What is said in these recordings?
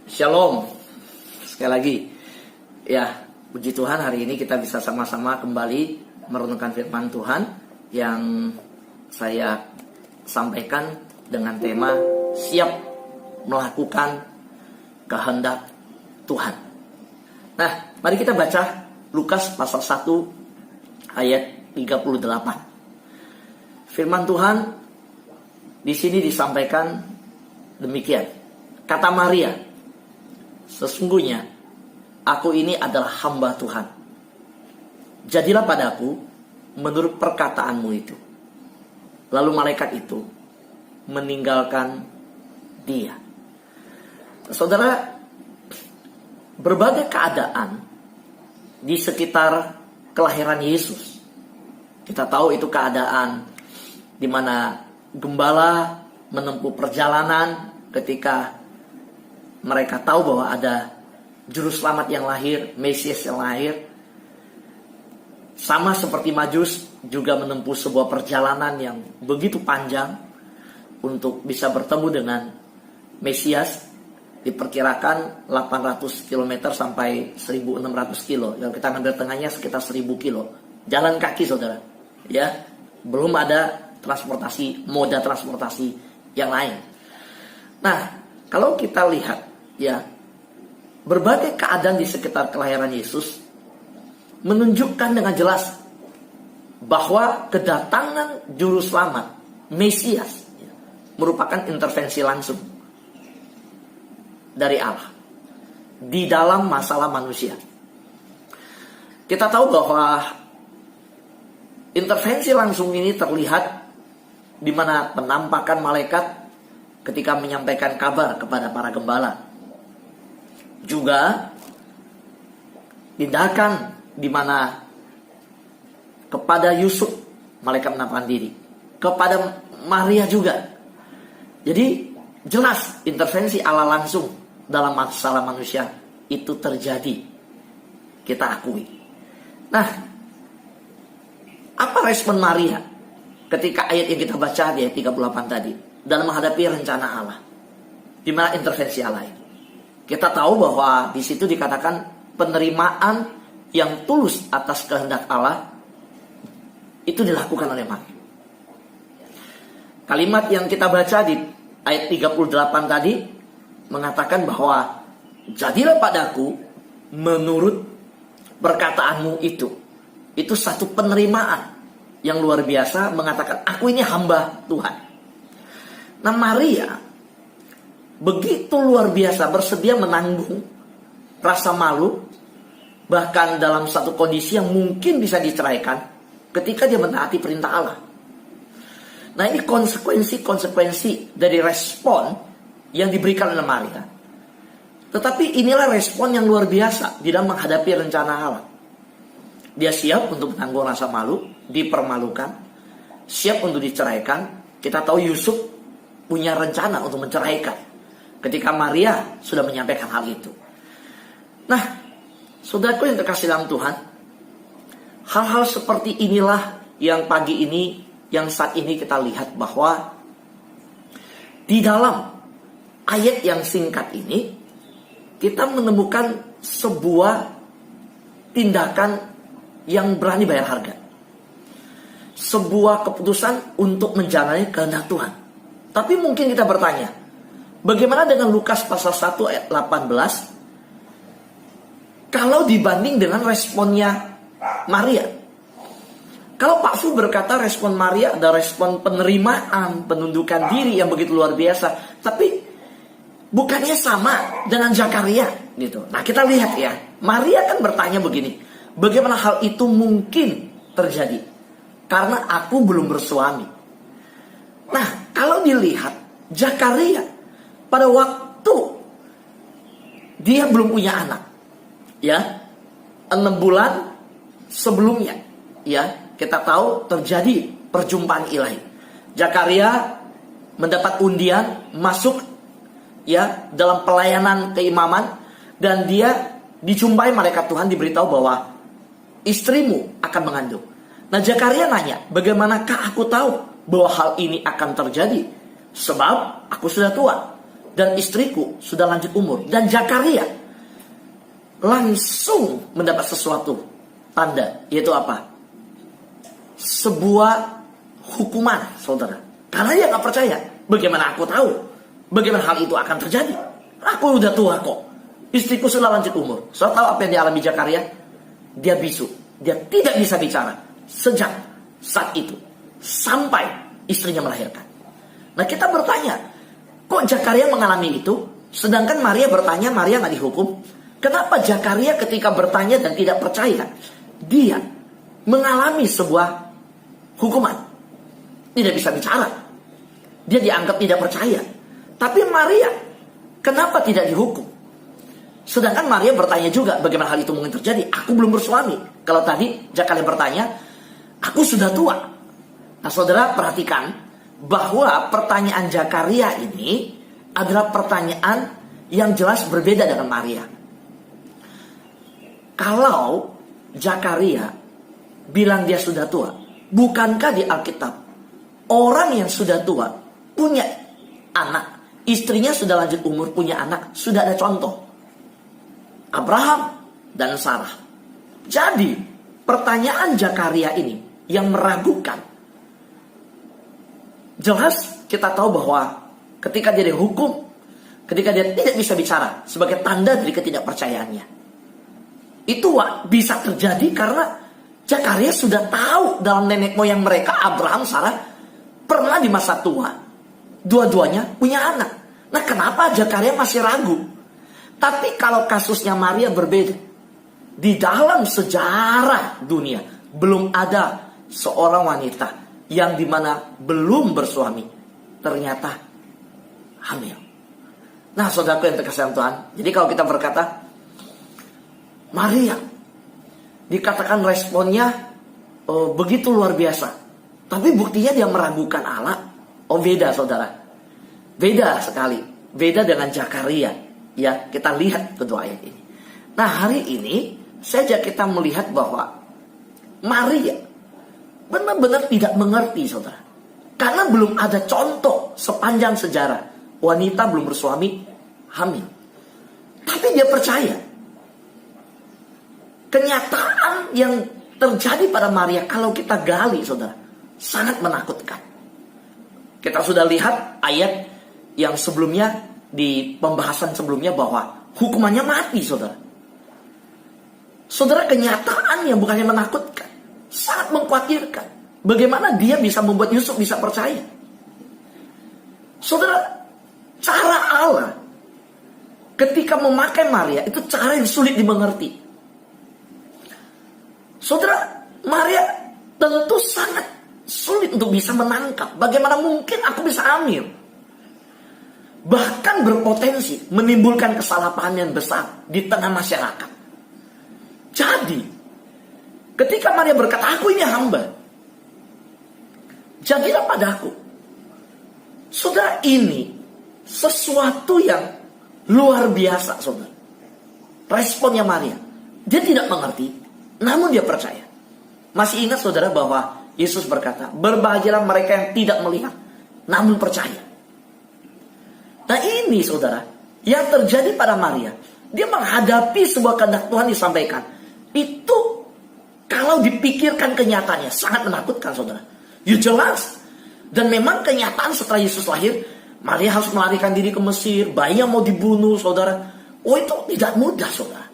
Shalom. Sekali lagi, ya puji Tuhan hari ini kita bisa sama-sama kembali merenungkan firman Tuhan yang saya sampaikan dengan tema siap melakukan kehendak Tuhan. Nah, mari kita baca Lukas pasal 1 ayat 38. Firman Tuhan di sini disampaikan demikian. Kata Maria, sesungguhnya aku ini adalah hamba Tuhan. Jadilah padaku menurut perkataanmu itu. Lalu malaikat itu meninggalkan dia. Saudara, berbagai keadaan di sekitar kelahiran Yesus. Kita tahu itu keadaan di mana gembala menempuh perjalanan ketika mereka tahu bahwa ada juru selamat yang lahir, Mesias yang lahir. Sama seperti Majus juga menempuh sebuah perjalanan yang begitu panjang untuk bisa bertemu dengan Mesias. Diperkirakan 800 km sampai 1600 kilo. Yang kita ngambil tengahnya sekitar 1000 kilo. Jalan kaki, saudara. Ya, belum ada transportasi, moda transportasi yang lain. Nah, kalau kita lihat, ya, berbagai keadaan di sekitar kelahiran Yesus menunjukkan dengan jelas bahwa kedatangan juru selamat, Mesias, ya, merupakan intervensi langsung dari Allah di dalam masalah manusia. Kita tahu bahwa intervensi langsung ini terlihat di mana penampakan malaikat ketika menyampaikan kabar kepada para gembala. Juga tindakan di mana kepada Yusuf malaikat menampakkan diri, kepada Maria juga. Jadi jelas intervensi Allah langsung dalam masalah manusia itu terjadi. Kita akui. Nah, apa respon Maria ketika ayat yang kita baca di ayat 38 tadi dalam menghadapi rencana Allah? Di mana intervensi Allah ini? Kita tahu bahwa di situ dikatakan penerimaan yang tulus atas kehendak Allah itu dilakukan oleh Maria. Kalimat yang kita baca di ayat 38 tadi mengatakan bahwa jadilah padaku menurut perkataanmu itu. Itu satu penerimaan yang luar biasa, mengatakan aku ini hamba Tuhan. Nah, Maria begitu luar biasa bersedia menanggung rasa malu, bahkan dalam satu kondisi yang mungkin bisa diceraikan ketika dia menaati perintah Allah. Nah, ini konsekuensi dari respon yang diberikan oleh Maria. Tetapi inilah respon yang luar biasa di dalam menghadapi rencana Allah. Dia siap untuk menanggung rasa malu, dipermalukan, siap untuk diceraikan. Kita tahu Yusuf punya rencana untuk menceraikan ketika Maria sudah menyampaikan hal itu. Nah, saudaraku yang terkasih dalam Tuhan, hal-hal seperti inilah yang pagi ini, yang saat ini kita lihat bahwa di dalam ayat yang singkat ini kita menemukan sebuah tindakan yang berani bayar harga. Sebuah keputusan untuk menjalani kehendak Tuhan. Tapi mungkin kita bertanya, bagaimana dengan Lukas pasal 1 ayat 18? Kalau dibanding dengan responnya Maria. Kalau Pak Fu berkata respon Maria ada respon penerimaan, penundukan diri yang begitu luar biasa. Tapi bukannya sama dengan Zakaria gitu. Nah, kita lihat ya. Maria kan bertanya begini, bagaimana hal itu mungkin terjadi? Karena aku belum bersuami. Nah, kalau dilihat Zakaria pada waktu dia belum punya anak, ya, 6 bulan sebelumnya, ya, kita tahu terjadi perjumpaan ilahi. Zakaria mendapat undian masuk, ya, dalam pelayanan keimaman, dan dia dijumpai malaikat Tuhan, diberitahu bahwa istrimu akan mengandung. Nah, Zakaria nanya, bagaimanakah aku tahu bahwa hal ini akan terjadi? Sebab aku sudah tua. dan istriku sudah lanjut umur. Dan Zakaria langsung mendapat sesuatu tanda, yaitu apa? Sebuah hukuman, saudara. Karena dia gak percaya. Bagaimana aku tahu? Bagaimana hal itu akan terjadi? Aku udah tua kok. Istriku sudah lanjut umur. Saudara tahu apa yang dialami Zakaria? Dia bisu. Dia tidak bisa bicara sejak saat itu sampai istrinya melahirkan. Nah, kita bertanya, kok Zakaria mengalami itu? Sedangkan Maria bertanya, Maria gak dihukum. Kenapa Zakaria ketika bertanya dan tidak percaya, dia mengalami sebuah hukuman? Tidak bisa bicara. Dia dianggap tidak percaya. Tapi Maria, kenapa tidak dihukum? Sedangkan Maria bertanya juga, bagaimana hal itu mungkin terjadi? Aku belum bersuami. Kalau tadi Zakaria bertanya, aku sudah tua. Nah, saudara perhatikan bahwa pertanyaan Zakaria ini adalah pertanyaan yang jelas berbeda dengan Maria. Kalau Zakaria bilang dia sudah tua, bukankah di Alkitab orang yang sudah tua punya anak, istrinya sudah lanjut umur, punya anak, sudah ada contoh, Abraham dan Sarah. Jadi pertanyaan Zakaria ini yang meragukan, jelas kita tahu bahwa ketika dia dihukum, ketika dia tidak bisa bicara sebagai tanda dari ketidakpercayaannya, itu bisa terjadi karena Zakaria sudah tahu dalam nenek moyang mereka, Abraham, Sarah, pernah di masa tua dua-duanya punya anak. Nah, kenapa Zakaria masih ragu? Tapi kalau kasusnya Maria berbeda. Di dalam sejarah dunia belum ada seorang wanita yang dimana belum bersuami ternyata hamil. Nah, saudaraku yang terkasih Tuhan, jadi kalau kita berkata Maria dikatakan responnya begitu luar biasa, tapi buktinya dia meragukan Allah. Oh, beda saudara, beda sekali, beda dengan Zakaria. Ya, kita lihat kedua ayat ini. Nah, hari ini saja kita melihat bahwa Maria benar-benar tidak mengerti, saudara. Karena belum ada contoh sepanjang sejarah wanita belum bersuami hamil. Tapi dia percaya. Kenyataan yang terjadi pada Maria kalau kita gali, saudara, sangat menakutkan. Kita sudah lihat ayat yang sebelumnya, di pembahasan sebelumnya, bahwa hukumannya mati, saudara. Saudara, kenyataan yang bukannya menakutkan, sangat mengkhawatirkan. Bagaimana dia bisa membuat Yusuf bisa percaya? Saudara, cara Allah ketika memakai Maria itu cara yang sulit dimengerti. Saudara, Maria tentu sangat sulit untuk bisa menangkap bagaimana mungkin aku bisa hamil. Bahkan berpotensi menimbulkan kesalahpahaman yang besar di tengah masyarakat. Jadi, ketika Maria berkata, aku ini hamba, jadilah padaku. Saudara, ini sesuatu yang luar biasa, saudara. Responnya Maria, dia tidak mengerti, namun dia percaya. Masih ingat saudara bahwa Yesus berkata, berbahagialah mereka yang tidak melihat, namun percaya. Nah, ini saudara, yang terjadi pada Maria. Dia menghadapi sebuah kehendak Tuhan disampaikan. Itu kalau dipikirkan kenyataannya sangat menakutkan, saudara. Ya jelas. Dan memang kenyataan setelah Yesus lahir, Maria harus melarikan diri ke Mesir, bayinya mau dibunuh, saudara. Oh, itu tidak mudah, saudara.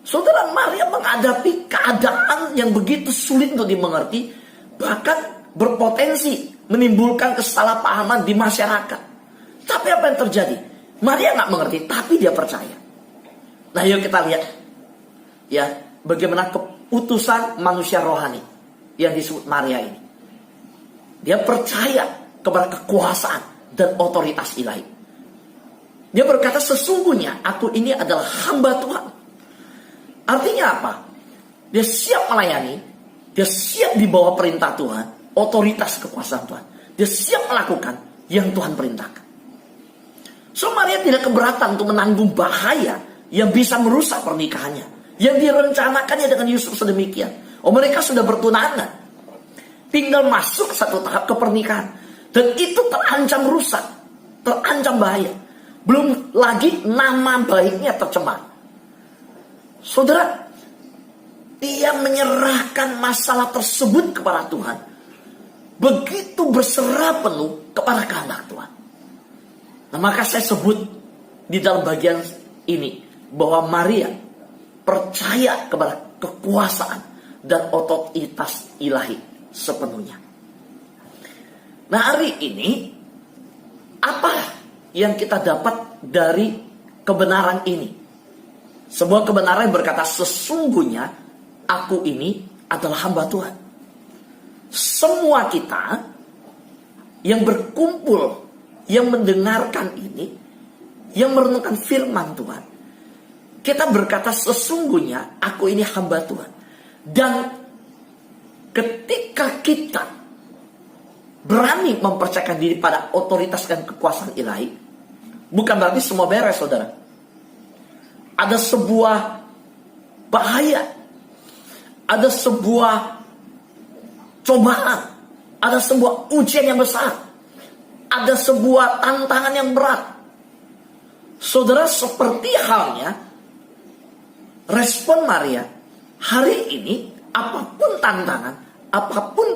Saudara, Maria menghadapi keadaan yang begitu sulit untuk dimengerti, bahkan berpotensi menimbulkan kesalahpahaman di masyarakat. Tapi apa yang terjadi? Maria nggak mengerti, tapi dia percaya. Nah, yuk kita lihat ya bagaimana keputusan manusia rohani yang disebut Maria ini. Dia percaya kepada kekuasaan dan otoritas ilahi. Dia berkata, sesungguhnya aku ini adalah hamba Tuhan. Artinya apa? Dia siap melayani, dia siap di bawah perintah Tuhan, otoritas kekuasaan Tuhan. Dia siap melakukan yang Tuhan perintahkan. So, Maria tidak keberatan untuk menanggung bahaya yang bisa merusak pernikahannya. Yang direncanakannya dengan Yusuf sedemikian. Oh, mereka sudah bertunangan, tinggal masuk satu tahap ke pernikahan, dan itu terancam rusak. terancam bahaya. Belum lagi nama baiknya tercemar. Saudara, dia menyerahkan masalah tersebut kepada Tuhan. Begitu berserah penuh kepada kehendak Tuhan. Nah, maka saya sebut di dalam bagian ini bahwa Maria percaya kepada kekuasaan dan otoritas ilahi sepenuhnya. Nah, hari ini apa yang kita dapat dari kebenaran ini? Sebuah kebenaran yang berkata, sesungguhnya aku ini adalah hamba Tuhan. Semua kita yang berkumpul, yang mendengarkan ini, yang merenungkan firman Tuhan, kita berkata sesungguhnya aku ini hamba Tuhan. Dan ketika kita berani mempercayakan diri pada otoritas dan kekuasaan ilahi, bukan berarti semua beres, saudara. Ada sebuah bahaya, ada sebuah cobaan, ada sebuah ujian yang besar, ada sebuah tantangan yang berat. Saudara, seperti halnya respon Maria hari ini, apapun tantangan, apapun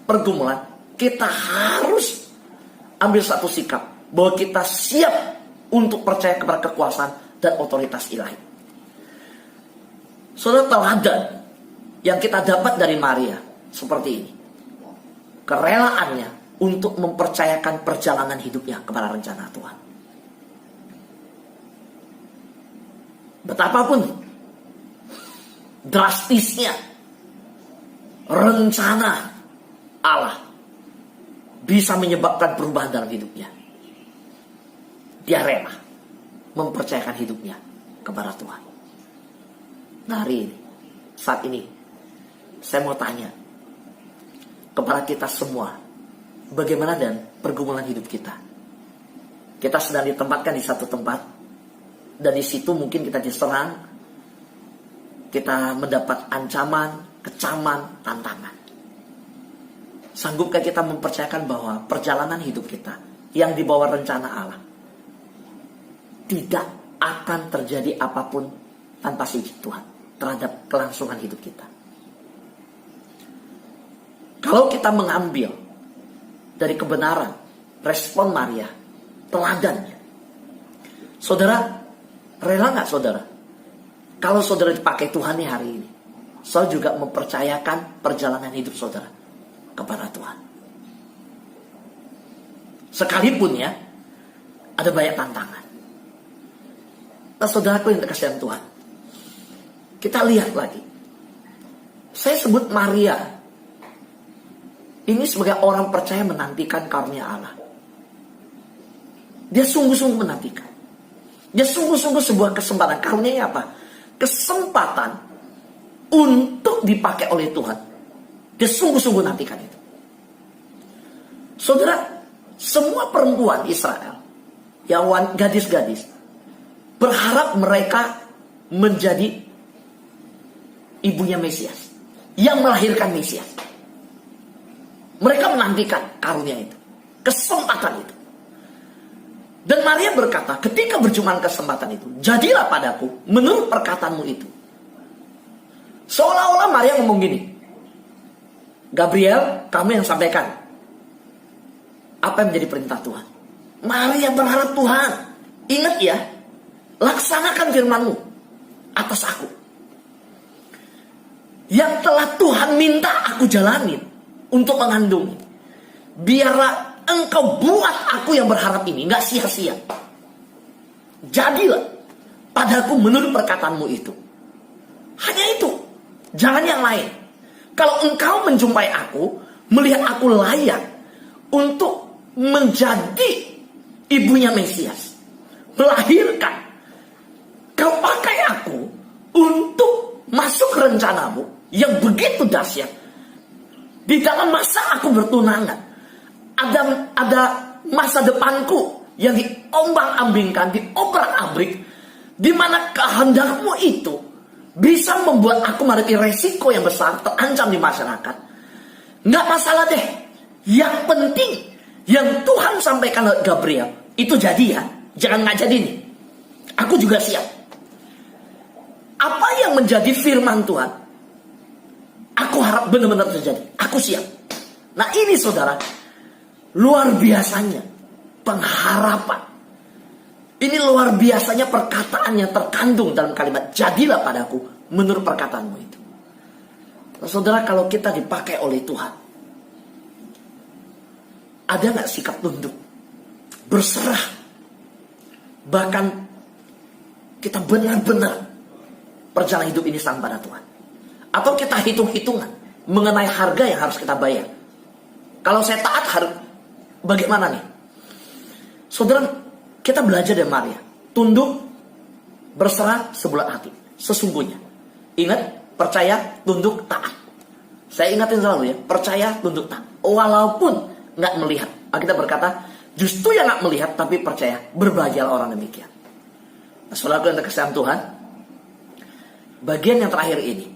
pergumulan, kita harus ambil satu sikap bahwa kita siap untuk percaya kepada kekuasaan dan otoritas ilahi. Saudara, teladan yang kita dapat dari Maria seperti ini. Kerelaannya untuk mempercayakan perjalanan hidupnya kepada rencana Tuhan. Betapapun drastisnya rencana Allah bisa menyebabkan perubahan dalam hidupnya, dia rela mempercayakan hidupnya kepada Tuhan. Nah, hari ini, saat ini, saya mau tanya kepada kita semua, bagaimana dan pergumulan hidup kita? Kita sedang ditempatkan di satu tempat, dan di situ mungkin kita diserang, kita mendapat ancaman, kecaman, tantangan. Sanggupkah kita mempercayakan bahwa perjalanan hidup kita yang di bawah rencana Allah tidak akan terjadi apapun tanpa izin Tuhan terhadap kelangsungan hidup kita? Kalau kita mengambil dari kebenaran respon Maria, teladannya, saudara, rela gak saudara? Kalau saudara dipakai Tuhan hari ini, saudara juga mempercayakan perjalanan hidup saudara kepada Tuhan. Sekalipun ya, ada banyak tantangan. Nah, saudaraku yang dikasihi Tuhan, kita lihat lagi. Saya sebut Maria ini sebagai orang percaya menantikan karunia Allah. Dia sungguh-sungguh menantikan. Dia sungguh-sungguh sebuah kesempatan. Karunia apa? Kesempatan untuk dipakai oleh Tuhan. Dia sungguh-sungguh nantikan itu. Saudara, semua perempuan Israel, yang gadis-gadis, berharap mereka menjadi ibunya Mesias, yang melahirkan Mesias. Mereka menantikan karunia itu, kesempatan itu. Dan Maria berkata, ketika berjumpa kesempatan itu, jadilah padaku menurut perkataanmu itu. Seolah-olah Maria ngomong gini, Gabriel, kamu yang sampaikan apa yang menjadi perintah Tuhan. Maria berharap Tuhan, ingat ya, laksanakan firman-Mu atas aku. Yang telah Tuhan minta aku jalanin untuk mengandungi. Biarlah Engkau buat aku yang berharap ini gak sia-sia. Jadilah padaku menurut perkataanmu itu. Hanya itu, jangan yang lain. Kalau engkau menjumpai aku, melihat aku layak untuk menjadi ibunya Mesias, melahirkan, kau pakai aku untuk masuk ke rencanamu yang begitu dahsyat. Di dalam masa aku bertunangan, ada masa depanku yang diombang-ambingkan, diobrak-abrik, di mana kehendakmu itu bisa membuat aku menghadapi resiko yang besar, terancam di masyarakat. Nggak masalah deh. Yang penting, yang Tuhan sampaikan lewat Gabriel, itu jadi ya. Jangan nggak jadi nih. Aku juga siap. Apa yang menjadi firman Tuhan, aku harap benar-benar terjadi. Aku siap. Nah ini saudara, luar biasanya pengharapan. Ini luar biasanya perkataan yang terkandung dalam kalimat jadilah padaku menurut perkataanmu itu. Nah, saudara, kalau kita dipakai oleh Tuhan, ada gak sikap tunduk, berserah, bahkan kita benar-benar perjalanan hidup ini sama pada Tuhan? Atau kita hitung-hitungan mengenai harga yang harus kita bayar? Kalau saya taat harus bagaimana nih? Saudara, kita belajar dari Maria. Tunduk, berserah, sebulat hati. Sesungguhnya. Ingat, percaya, tunduk, taat. Saya ingatin selalu ya. Percaya, tunduk, taat. Walaupun nggak melihat. Kita berkata, justru yang nggak melihat tapi percaya. Berbahagialah orang demikian. Nah, saudara yang terkesan Tuhan, bagian yang terakhir ini,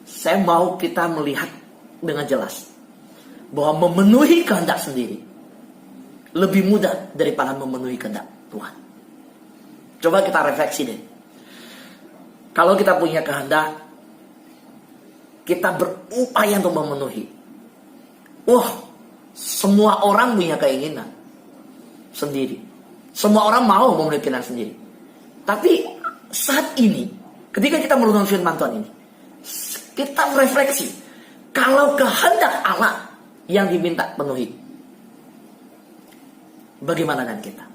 saya mau kita melihat dengan jelas bahwa memenuhi kehendak sendiri lebih mudah daripada memenuhi kehendak Tuhan. Coba kita refleksi deh. Kalau kita punya kehendak, kita berupaya untuk memenuhi. Semua orang punya keinginan sendiri. Semua orang mau memenuhi keinginan sendiri. Tapi saat ini, ketika kita merenungkan firman Tuhan ini, kita refleksi. Kalau kehendak Allah yang diminta penuhi, bagaimana dengan kita?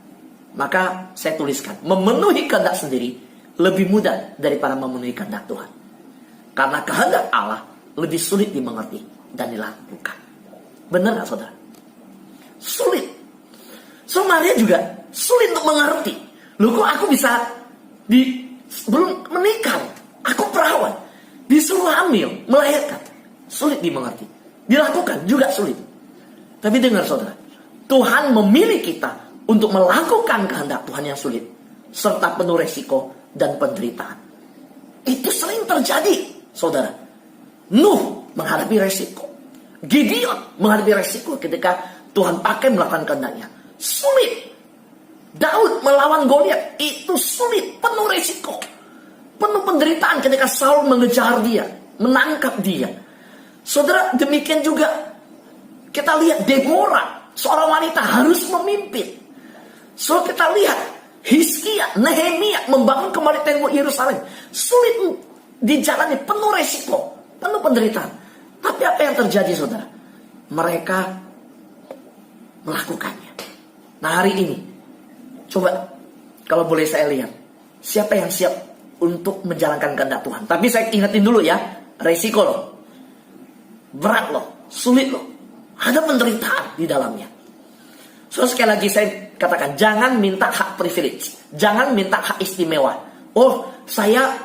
Maka saya tuliskan, memenuhi kehendak sendiri lebih mudah daripada memenuhi kehendak Tuhan. Karena kehendak Allah lebih sulit dimengerti dan dilakukan. Benar gak saudara? Sulit. So Maria juga sulit untuk mengerti. Loh kok aku bisa belum menikah, aku perawan, disuruh hamil, melahirkan. Sulit dimengerti. Dilakukan juga sulit. Tapi dengar saudara, Tuhan memilih kita untuk melakukan kehendak Tuhan yang sulit, serta penuh resiko dan penderitaan. Itu sering terjadi, saudara. Nuh menghadapi resiko. Gideon menghadapi resiko ketika Tuhan pakai melakukan kehendaknya. Sulit. Daud melawan Goliat, itu sulit, penuh resiko. Penuh penderitaan ketika Saul mengejar dia, menangkap dia. Saudara, demikian juga kita lihat Deborah, seorang wanita harus memimpin. So kita lihat Hizkia, Nehemia membangun kembali tembok Yerusalem. Sulit dijalani, penuh resiko, penuh penderitaan. Tapi apa yang terjadi saudara? Mereka melakukannya. Nah hari ini, coba kalau boleh saya lihat, siapa yang siap untuk menjalankan kehendak Tuhan? Tapi saya ingetin dulu ya, resiko loh. Berat loh, sulit loh. Ada penderitaan di dalamnya. So sekali lagi saya katakan, jangan minta hak privilege. Jangan minta hak istimewa. Untuk saya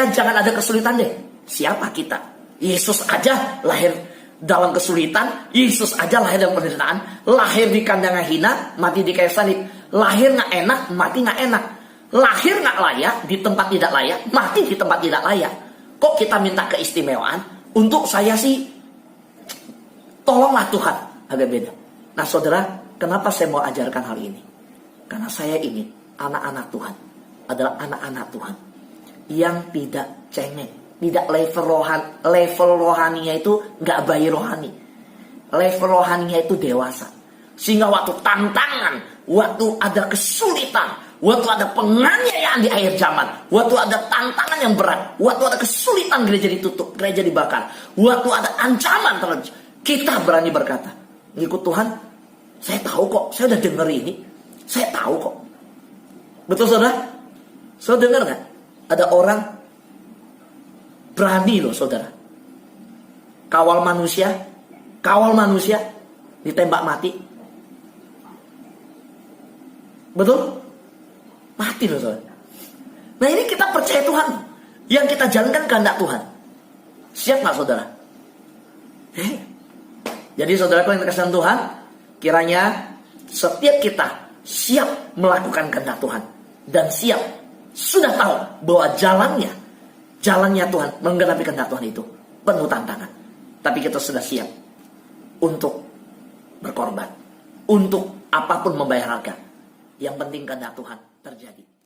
jangan ada kesulitan deh. Siapa kita? Yesus aja lahir dalam kesulitan. Yesus aja lahir dalam penderitaan. Lahir di kandang hina, mati di kayu salib. Lahir gak enak, mati gak enak. Lahir gak layak, di tempat tidak layak. Mati di tempat tidak layak. Kok kita minta keistimewaan? Untuk saya sih, tolonglah Tuhan. Agak beda. Nah saudara, kenapa saya mau ajarkan hal ini? Karena saya ingin anak-anak Tuhan adalah anak-anak Tuhan yang tidak cengeng. Tidak level rohaninya itu gak bayi rohani. Level rohaninya itu dewasa. Sehingga waktu tantangan, waktu ada kesulitan, waktu ada penganiayaan di akhir zaman, waktu ada tantangan yang berat, waktu ada kesulitan gereja ditutup, gereja dibakar, waktu ada ancaman terhadap kita berani berkata, ngikut Tuhan, saya tahu kok, saya udah denger ini, saya tahu kok. Betul saudara? Saudara dengar gak? Ada orang berani loh saudara, kawal manusia ditembak mati. Betul? Mati loh saudara. Nah ini kita percaya Tuhan, yang kita jalankan kehendak Tuhan. Siap gak saudara? Jadi saudaraku yang terkesan Tuhan, kiranya setiap kita siap melakukan kehendak Tuhan. Dan siap, sudah tahu bahwa jalannya Tuhan menggenapi kehendak Tuhan itu penuh tantangan. Tapi kita sudah siap untuk berkorban. Untuk apapun membayar harga. Yang penting kehendak Tuhan terjadi.